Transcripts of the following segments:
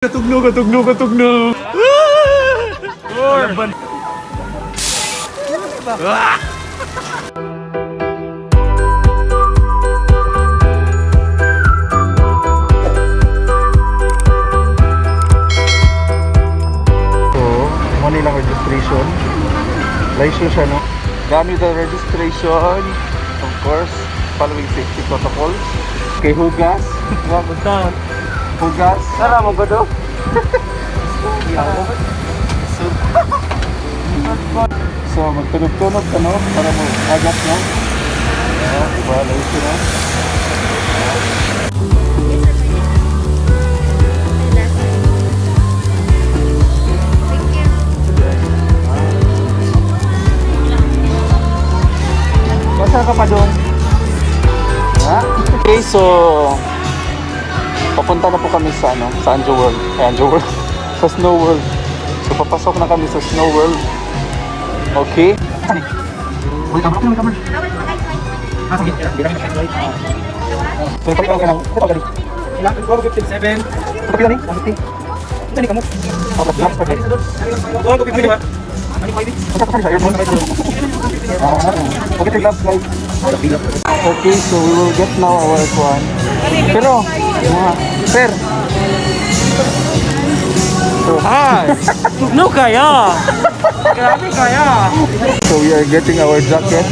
Katugno, katugno, katugno. Laban. Money lang registration. License siya, no? Done with the registration. Of course, following safety protocols. Okay, hugas. Punta. Hugas. Tara mo ba do? So, magtunog-tunog ka, no? Para mo hagas, no? Diba? License, no? Saan ka pa doon? Ha? Okay, so papunta na po kami sa sa Anjo World. Anjo World. Sa Snow World. So papasok na kami sa Snow World. Okay? Uy, kamera. Ah, sige. So, pagkakas ka lang. Ito pagkakas. Ilang? 12:57. Ito pila ni? 150. Ito ni kamo. Okay, last pa guys. 12:50 ba? Ano pa ini? Pagkakas siya. Airphone. Okay, take gloves guys. Okay, so we will get now our one. Pero, sir. So, No kaya. Grabe kaya. so we are getting our jacket.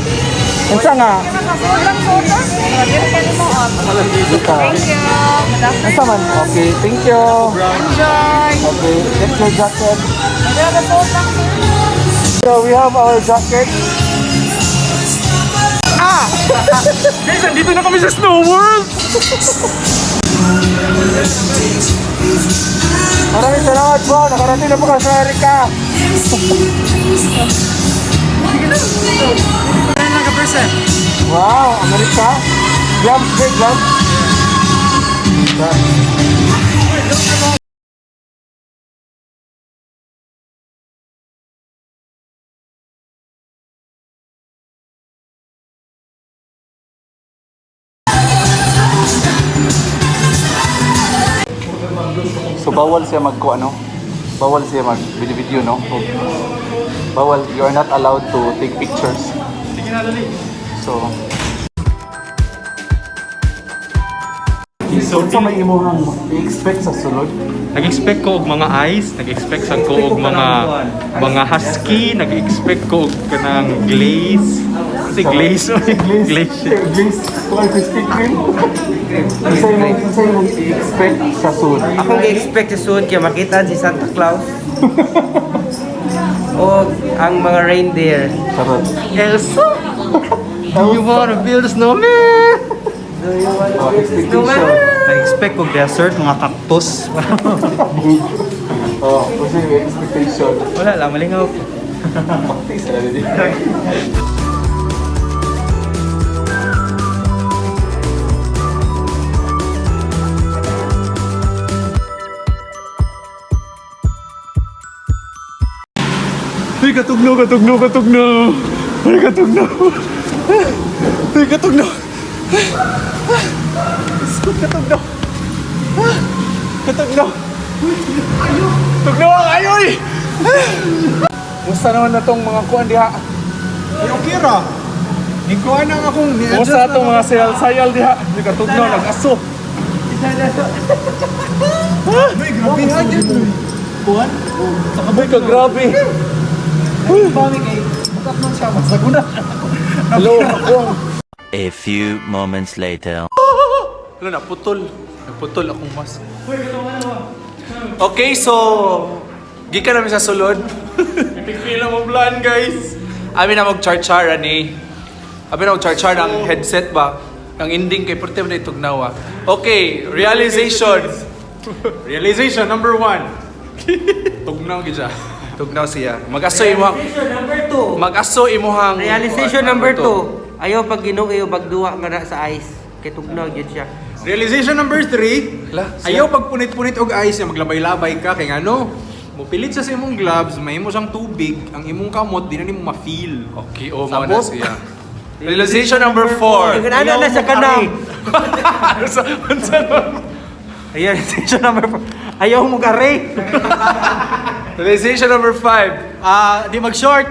Unsa nga? Thank you. Unsa man? Okay, thank you. Okay, get your jacket. So we have our jacket. Guys, andito na kami sa Snow World. Maraming salamat po. Nakarating na po ka sa Amerika. Kaya lang ka-percent. Wow, Amerika. Gloves, big gloves. So bawal siya bawal siya mag video no? Bawal, you are not allowed to take pictures. Sige na, dali. So sa may imuhang i-expect sa sulod? Nag-expect ko og mga ice, nag-expect sa ko og mga husky, nag-expect ko og kanang glaze. Kasi glaze, glaze. Glaze, like Krispy Kreme. Isa yung i-expect sa sulod. Akong gi-expect sa suod kaya makita si Santa Claus. O ang mga reindeer. Sarap. Elsa, you wanna build a snowman? Do you want to Oh, build a snowman? Nag-expect ko desert, mga cactus. Oh, kasi yung expectation. Wala lang, malingaw. Isa na din. Uy, katugno, katugno, katugno. Uy, katugno. Uy, katugno. Katugno. Katugno. Tugno ang ayoy. Musta naman na tong mga kuwan diha? Ay, okay ra. Ikuha na akong Musta itong mga sayal-sayal diha? Uy, katugno, nag-aso. Uy, grabe nga dyan. Kuhan? Uy, kagrabe. Pami kay bukat man siya. Masaguna. Hello, akong. A few moments later. Wala, naputol. Naputol akong mas. Okay, so gikan namin sa sulod. Ipigpila mo plan, guys. Amin na mag-char-char ani. Amin na mag-char-char ng headset ba? Ang ending kay Porte mo na itugnawa. Okay, realization. Realization number 1. Tugnaw gid siya. Tugnaw siya. Mag-aso imuhang Realization number 2. mag-aso imuhang Realization number 2. Ayaw pag ginuo pagduwa nga na sa ice. Kay tugnaw gyud siya. Realization number 3. La, Ayaw pag punit-punit og ice, maglabay-labay ka. Kaya ano, mupilit sa imong gloves, may mo siyang tubig, ang imong kamot, di na nimo ma-feel. Okay, oh, Sabot. mao na siya. Realization number 4. Ano na sa kanang? Unsa? Realization number 4. Ayaw mo gari. Realization number 5. Di mag-short.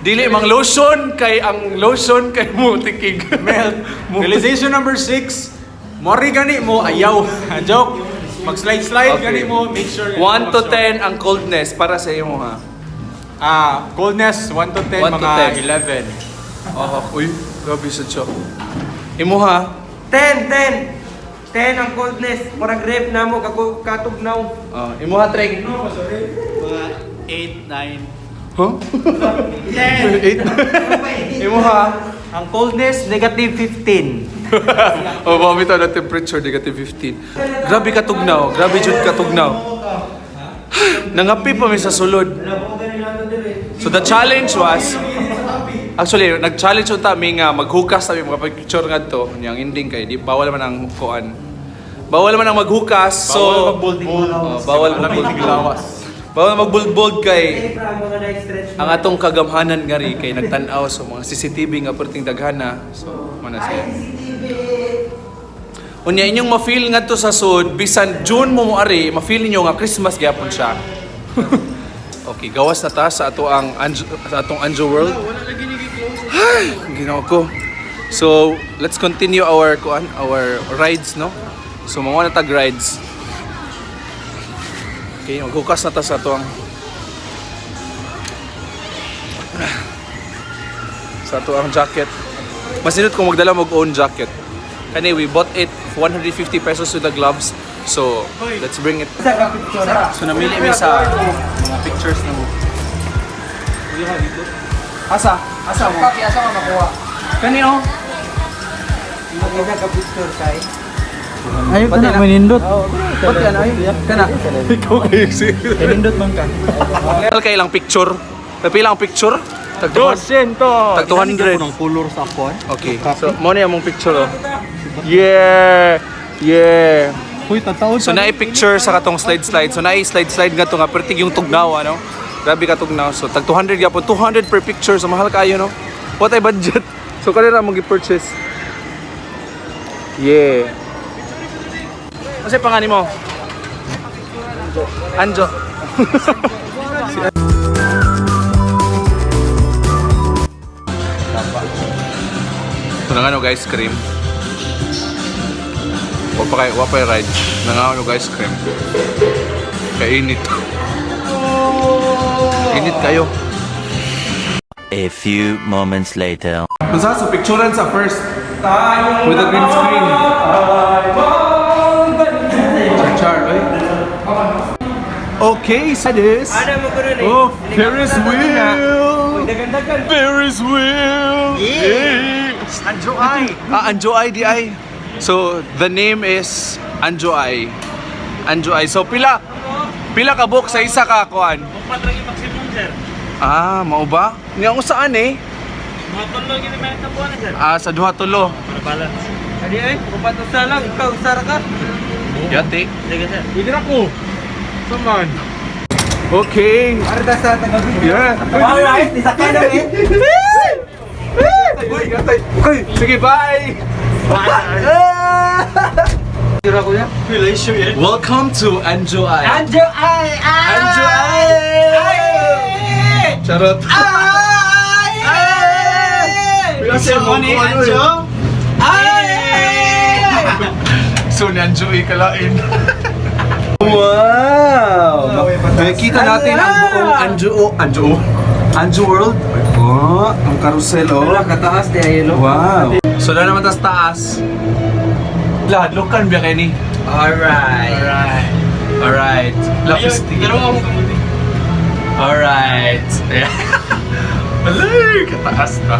Dili mang lotion kay ang lotion kay mo tikig. Melt. Realization number 6. Mori gani mo, ayaw. Joke. Mag-slide-slide gani mo, make sure. 1 to 10 ang coldness para sa imo ha. Coldness, 1 to 10, 1 to mga 10. 11. Uy, grabe sa siya. Imo ha. 10 ang coldness. Murag rep na mo katugnaw. Imo ha Trek. Mga 8, 9. Huh? 8. Imo ha. Ang coldness, negative 15. Bumito na temperature negative 15. Grabe katugnaw, grabe jud katugnaw. Nangapi pa mi sa sulod. So the challenge was actually nag-challenge unta mi nga maghukas ta mi mga picture ngadto, yang ending kay di bawal man ang kuan. Bawal man ang maghukas. So bawal mag-bold. Bawal mag-bold kay ang atong kagamhanan nga ri kay nagtan-aw sa mga CCTV nga perting daghana. So mana siya. Unya inyong ma-feel ngadto sa sud bisan June mo ari, ma-feel ninyo nga Christmas gyapon siya. Okay, gawas na ta sa atong Anjo World. Ay, ginawa ko. So, let's continue our rides, no? So, mga na tag rides. Okay, maghukas na ta sa atong jacket. Masinot kung magdala mo own jacket. Kani, we bought it 150 pesos with the gloves. So, let's bring it. So, namili mi sa mga pictures na mo. Asa mo? Asa ka makuha? Kani, oh. Maganda ka picture kay. Ayaw ka na, manindot. Pati ano, ay? Kana. Ikaw kayo si... Manindot man ka. Kaya ilang picture? Pila ang picture? Tag 200. Tag 200. Ng color sa akuan. Okay. So, mo na yung picture, oh. Yeah! Yeah! Uy, tataon. So, na-picture sa katong slide-slide. So, na-slide-slide nga to nga. Pertig yung tugnaw, ano? Grabe ka tugnaw. So, tag 200 yapon. 200 per picture. So, mahal kayo, no? What ay budget? So, kanina mong i-purchase. Yeah! Kasi pangani mo? Anjo. So, nangano guys, cream. Wapay ride. Nangano guys, cream. Kainit. Init kayo. A few moments later. So picturean sa first. With the green screen. Char, eh? Okay, so this. Ano mo ko rin eh? Oh, Ferris wheel! Ferris wheel! Yeah! Anjo ay. Anjo Ay di ay. So, the name is Anjo Ay. Anjo Ay. So, pila ka book sa isa ka, kuan? Upat lagi maximum, sir. Mao ba? Nga kung saan eh? Mga tulo gini may tabuan, sir. Sa duha tulo. Para balance. Adi ay, kupat usa lang, ikaw usara ka. Yati. Sige, sir. Pwede na ko. Saman. Okay. Arda sa taga-video. Yeah. Alright, isa ka na eh. Uy, sige, bye! Tira ko yan. Welcome to Anjo Ay. Anjo ay! Anjo Ay! Charot. Kasi mo ni Anjo? So, ni Anjo Ay kalain. Wow! Nakikita natin ang buong Anjo World. Oh, ang carousel, oh. Wala, kataas di ay lo. Wow! So, na naman taas. Lahadlokan biya kayo ni? Alright. Alright. Lapis Dalawa mo kamuti. Alright. Alay! Kataas na.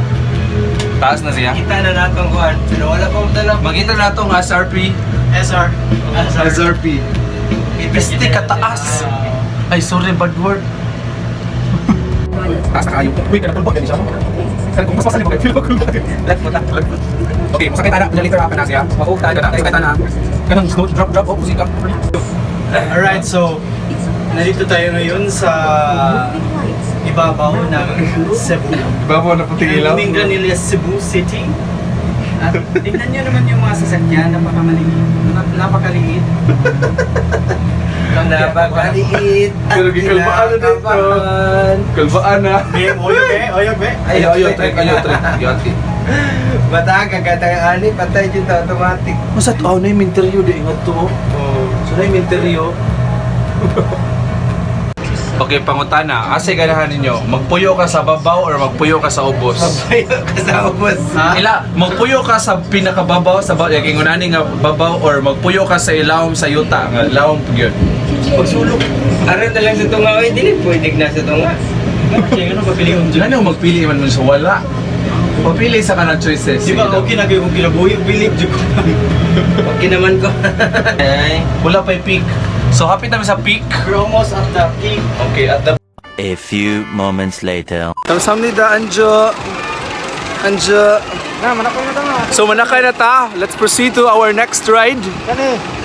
Taas na siya. Kita na natong kuhan. Pero wala pa mo dala. Makita na itong SRP. SRP. Piste kataas. Ay, sorry, bad word. Taas na kayo. Uy, kanatulpag yan siya. Kung mas masalim mo kayo, feel ko cool. Left foot na. Okay, masakit na. Later half na siya. Makuha tayo. Sakit na. Kanang drop, musika. Alright, so nandito tayo ngayon sa ibabaw ng Cebu. Ibabaw na puting ilaw. Domingo Cebu City. At tingnan nyo naman yung mga sasakyan, napakaliit. Napakaliit. Pero gikalbaan na dito. Kalbaan na. Oyog be. Ayo, trek. Yati. Bata, kagatang ani, patay dito automatic. Masa to na yung interview di ingat to. So na yung interview. Okay, pangutana. Asa ganahan ninyo? Magpuyo ka sa babaw or magpuyo ka sa ubos? Papayo ka sa ubos. Ila, magpuyo ka sa pinakababaw sa yung unani nga babaw or magpuyo ka sa ilawom sa yuta nga ilawom gyud. Pagsulok. Aran na lang sa tunga, oy, dili pwede na sa tunga. Kaya ano papili mo dyan? Ano magpili man mo sa wala? Papili sa kanang choices. Di ba okay na kayo kung kinabuhi, bilib dyan ko. Okay naman ko. Wala pa yung peak. So happy namin sa peak. We're almost at the peak. Okay, at the A few moments later. Samnida Anjo. So manakay na ta. Let's proceed to our next ride.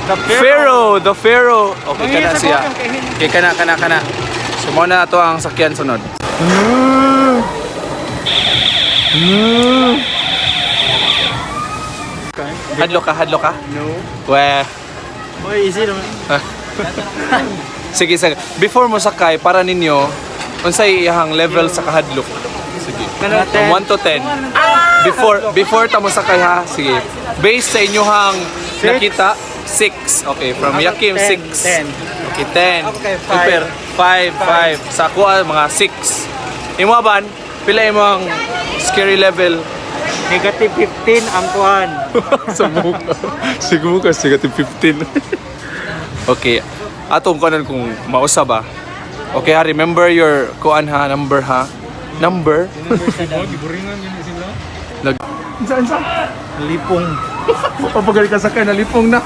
The Pharaoh. Okay, kana siya. Okay, kana. So mo na to ang sakyan sunod. Hadlo ka? No. Weh. Oy, easy naman. Sige. Before mo sakay, para ninyo, unsay iyang level sa kahadlok? Sige. From 1 to 10. Before ta mo sakay ha. Sige. Based sa inyohang nakita, 6. Okay, from Yakim 6. Okay, 10. Okay, Super. 5. Sa ako mga 6. Imo ban, pila imo ang scary level? Negative 15 ang kuhan. Siguro ka negative 15. Okay. Atong kanan kung mausa ba. Okay, ha, remember your kuan ha, number ha. Number? Saan? Lipong. Papagal ka sa kanya, lipong na.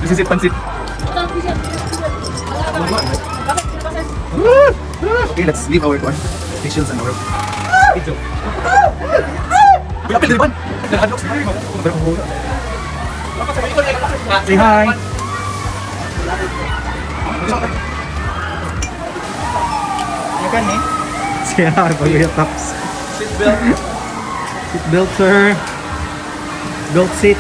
This is pansit. Okay, let's leave our stations and our Apil din ba? Say hi. Yakan eh. Siya, bago tops. Seatbelt. Seatbelt, sir. Belt seat.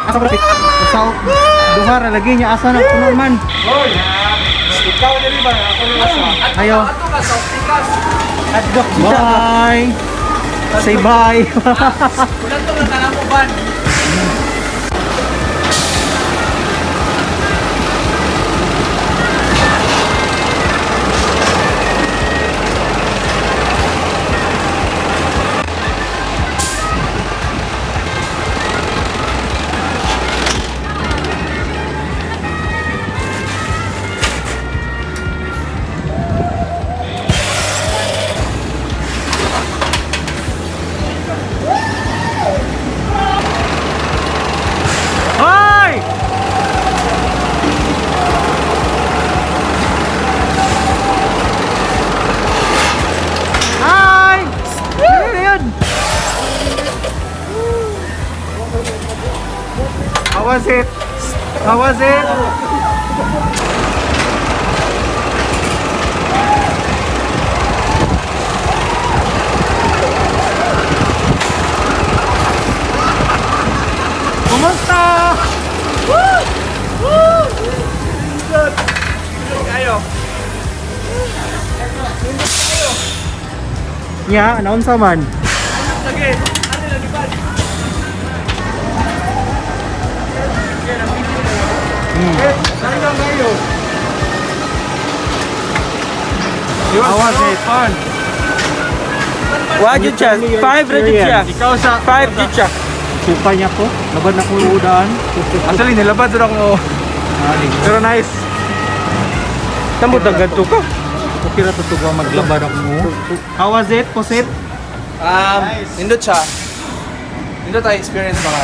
Asa ba fit? Sa duha ra lagi niya asa na kuno man. Ikaw na ba? Ako na asa. Ayo. Ato ka sa optikas. Bye. Say bye. Kulang to nga kanamo ban. Hoy! Hi! Yun! How was it? How was it? Kumusta? Ya, naunsa man? How was it? Fun. Wah, jud siya. 5 rated siya. Ikaw sa 5 jud siya. Kupay niya ko. Labad na ko yung udaan. Actually, nilabad doon ako. Pero nice. Tamo dagad to ka. Okay na to ko maglabad ako mo. How was it? Pusit? Nindot siya. Nindot tayo experience mga.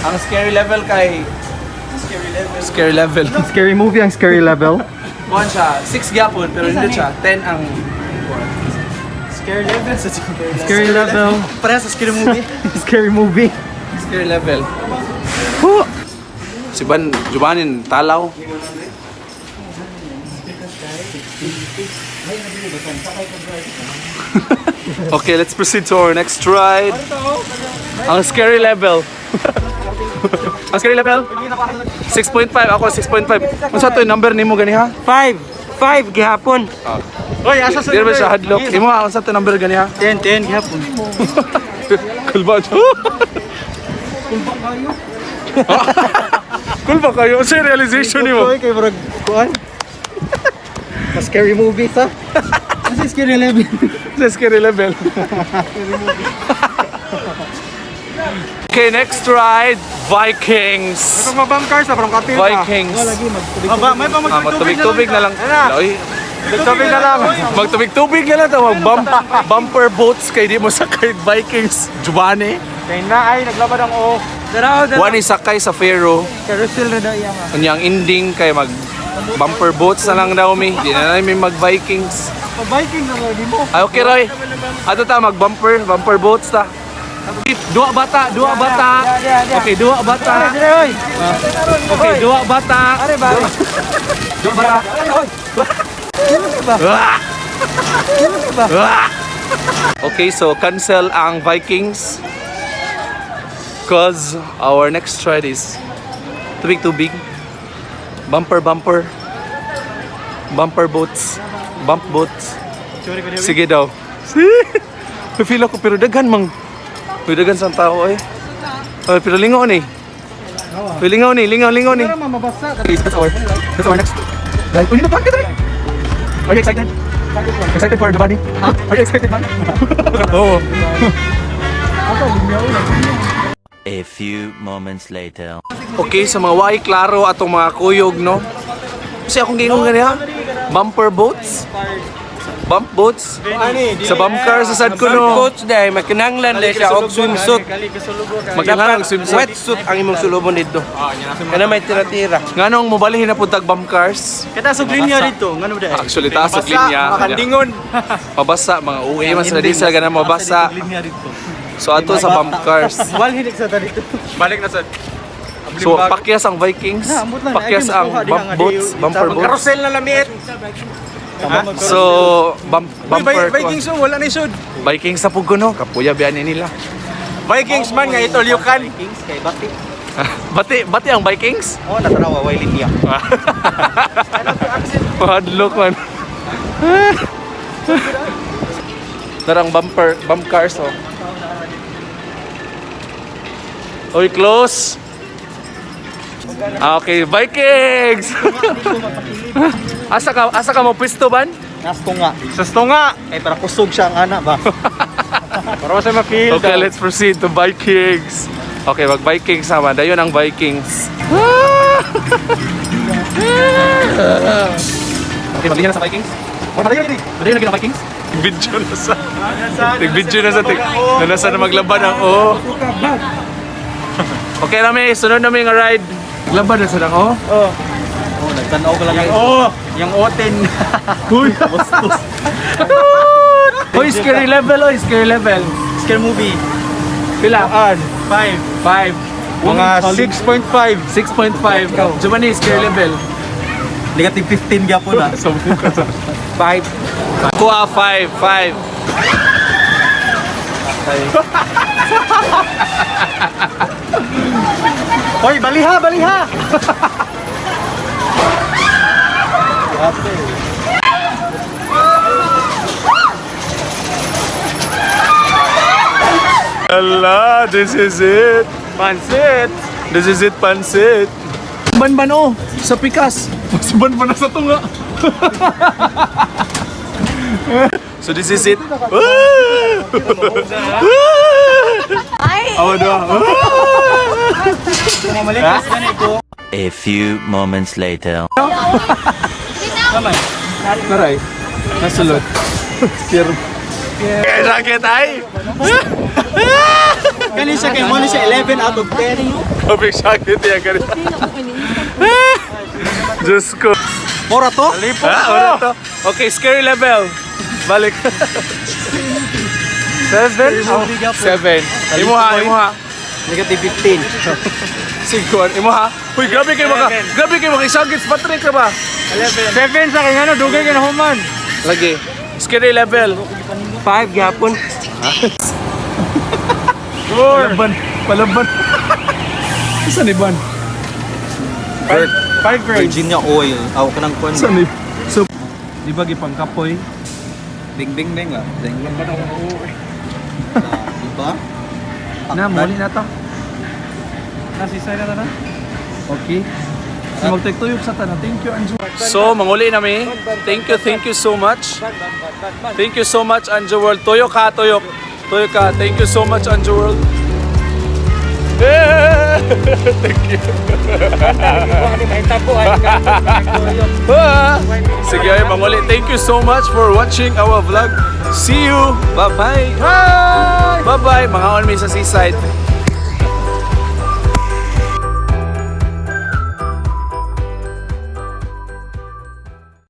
Ang scary level kay... Scary level. Scary movie ang scary level. Kuhan siya. 6 gyapon pero nindot siya. 10 ang... Scary level sa Scary level. Para sa scary movie. Scary movie. Scary level. Si Jubanin Talaw. Okay, let's proceed to our next ride. Ang scary level. Ang scary level? 6.5. Ako 6.5. Ano sa ito yung number ni mo gani ha? 5 gihapon. Oy, asa sa Di ba siya hadlock? Imo ha, ano sa ito number gani ha? 10 gihapon. Kulba siya. Kulba kayo. Ano yung realization ni mo? Oy, kay murag kuan. Scary movie sa. Kasi scary level. Sa scary level. Okay, next ride, Vikings. Itong mabang cars na parang katil ka. Vikings. Aba, may pa Magtubig-tubig na lang. Ay, Magtubig na lang. magtubig-tubig na lang. Bumper boats kay di mo sakay Vikings. Giovanni. Kay na ay naglabad ang o. One is sakay sa Faro. Carousel na daw iya nga. Kanyang ending kay mag bumper boats na lang daw mi. Di na namin mag Vikings. Biking na di mo. Ay, okay Roy. Ato ta mag bumper boats ta. Dua bata. Okay, dua bata. Okay, dua bata. Dua bata. Okay, so cancel ang Vikings. Cause our next ride is tubig. Bumper boats. Bump boats. Sige daw. Feel ako pero daghan mang. Uy, daghan sang tao eh. Oh, pero lingaw ni. Uy, lingaw ni. That's our next. Like, uy, ba ka Are you excited? Excited for the bunny? Huh? Are you excited, man? Oo. A few moments later. Okay, sa mga way klaro atong mga kuyog, no? Kasi akong gingon gani ha? Bumper boats? Bump boats? Sa bump car sa sad ko, no? Coach dai makinanglan dai siya og swimsuit. Magkakaroon ng swimsuit. Wetsuit ang imong sulubon dito. Kana may tira-tira. Nganong mobalhin na puntag bump cars? Kita sa linya dito, ngano ba? Actually, taas sa linya. Makandingon. Mabasa, mga uwi man sila di sila ganang mabasa. Linya dito. So ato sa bump cars. Wal hinik sa dito. Balik na sa. So pakyas ang Vikings. Pakyas ang bump boats, bumper boats. Carousel na lamiit. So bumper Vikings so wala na isod. Vikings sa pugo no, kapuya biyan nila. Vikings man nga ito liukan. Bati ang Vikings? Oh, natanawa way linya. Padlock man. Tarang bump cars oh. Oy, close. Okay, Vikings. asa ka mo pisto ban? Sa stonga. Ay para kusog siya ang ana ba. Para sa ma-feel. Okay, let's proceed to Vikings. Okay, mag-Vikings naman. Dayon ang Vikings. Okay, mag-video na sa Vikings? Mag-video na Vikings? Video na sa... Nag-video na sa... Nasa na maglaban ang... Oh. Okay namin, sunod namin ang ride. Laban na sa nang... Oh. Nagtanaw ko lang yung yung oten. Uy! Hoy, scary level, oy, scary level. Scare movie. Pila? 5. 5. Mga 6.5. 6.5. Jumani, scary level. Negative 15 gyapon na. 5. Kuha 5. Hoy, baliha. Allah, this is it. Pansit. This is it, pansit. Banban oh, sa pikas. Mas banban na sa tunga. So this is it. Ay! Oh, no. A few moments later. Naray. Nasulot. Spear. Kaya sakit ay. Kani siya kay mo siya 11 out of 10. Kapag sakit yan ganun. Diyos ko. Mora to? Ora to. Okay, scary level. Balik. 7? 7. Imo ha. Negative 15. Siguan. Imo ha? Uy, grabe kayo makisagits Patrick ka ba? 7 sa akin, ano, dugay ka na human. Lagi. Scary level. 5 gapon. Palaban. Saan ni Ban? 5 grades. Virginia oil. Aw ka ng kwan. Saan ni? So, di ba gipang kapoy? Ding ding ding ah. Ding ding. Diba? Na, muli na to. Nasisay na na. Okay. Magtagtuyok sa tanan. Thank you, Anjo. So, manguli na mi. Thank you so much. Thank you so much, Anjo World. Tuyok ka. Thank you so much, Anjo World. Thank you. Sige, ay manguli. Thank you so much for watching our vlog. See you. Bye-bye. Bye-bye. Mga on me sa seaside.